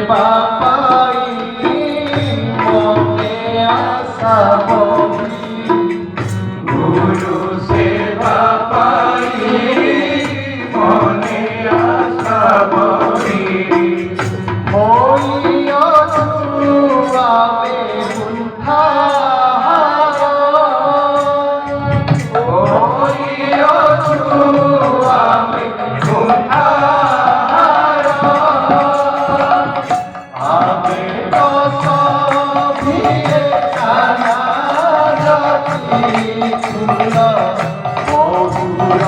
পাপাই মনে আশা বহি গুরু সেবা পাই মনে আশা বহি হইয়ছু আমি উদ্ধার হইয়ছু আমি উদ্ধার আমি তো সভিয়ে জানা জাতি ফুল বহুরঙ্গ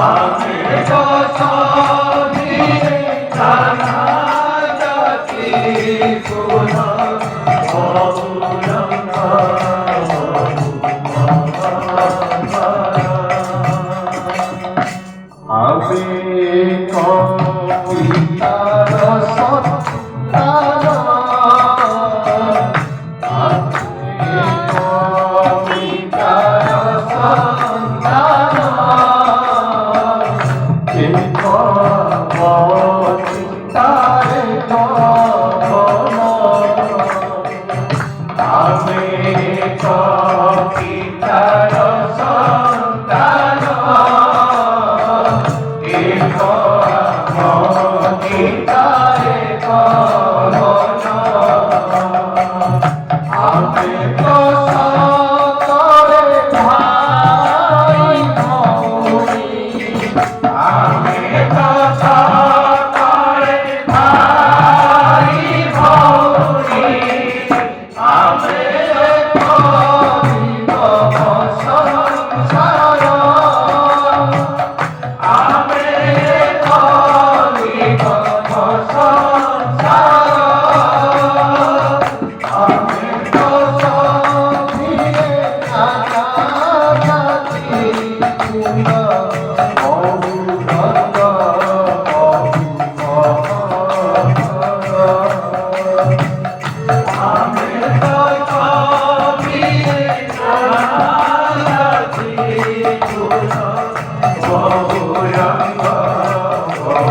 আমি তো সভিয়ে জানা জাতি ফুল বহুরঙ্গ আমি কবিতার সন্তান আমি কবিতার সন্তান চিন্তারে কবন আমি কবিতার সন্তান গীতারে কবন আমি তো সকলে ভাই ভৌরি আমি তো সকলে ভাই ভৌরি আমি করিব সংসার আমি করিব সংসার আমি তো সভিয়ে জানা জাতি ফুল বহুরঙ্গ আমি তো সভিয়ে জানা জাতি ফুল বহুরঙ্গ আমি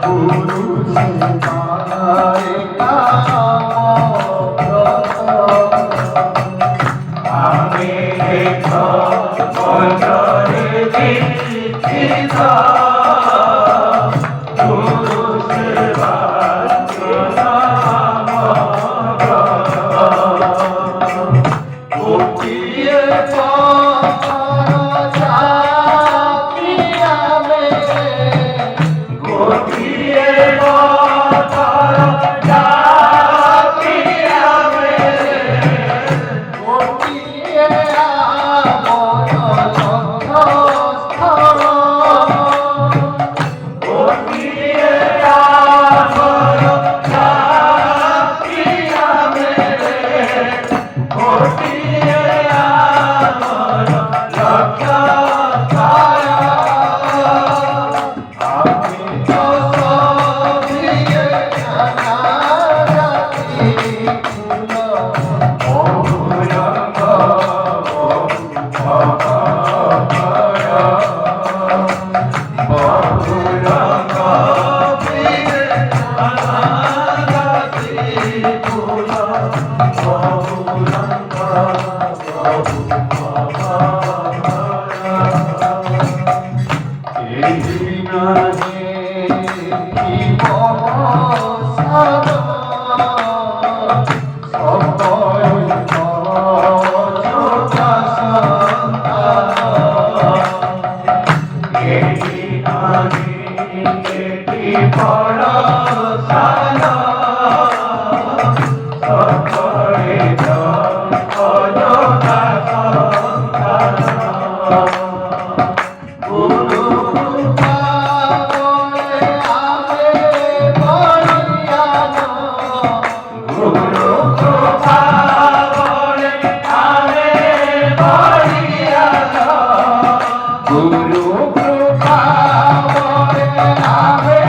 গুরু সেবায় আমি অন্তরে দীক্ষিত গুরু সেবায় গোটিয়ে পথর জাতি আমি গোটিয়ে পথর জাতি আমি গোটিয়ে আমর লক্ষ্যস্থল গোটিয়ে আমর জাতি আমি গোটিয়ে আমর লক্ষ্যস্থল আমি তো সভিয়ে জানা জাতি ফুল বহুরঙ্গ বহুরঙ্গ ভিড়ে জানা জাতি ফুল বহুরঙ্গ এই নাহি কি বসাদ সকল যোগা সন্তান এই নাহি কি বড় সাদ সকলে যোগা সন্তান গুরু পাবনে আমি বলিয়ান গুরু পাবনে আমি বলিয়ান গুরু পাবনে আমি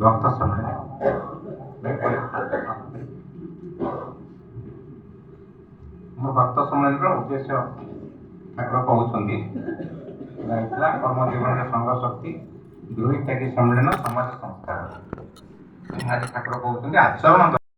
ଭକ୍ତ ସମୟ ମୋ ଭକ୍ତ ସମ୍ମିଳନୀର ଉଦ୍ଦେଶ୍ୟ ଠାକୁର କହୁଛନ୍ତି ରହିଥିଲା କର୍ମ ଜୀବନରେ ସଂଘ ଶକ୍ତି ଗୃହୀ ତ୍ୟାଗୀ ସମ୍ମିଳନ ସମାଜ ସଂସ୍କାର। ଆଜି ଠାକୁର କହୁଛନ୍ତି ଆଚରଣ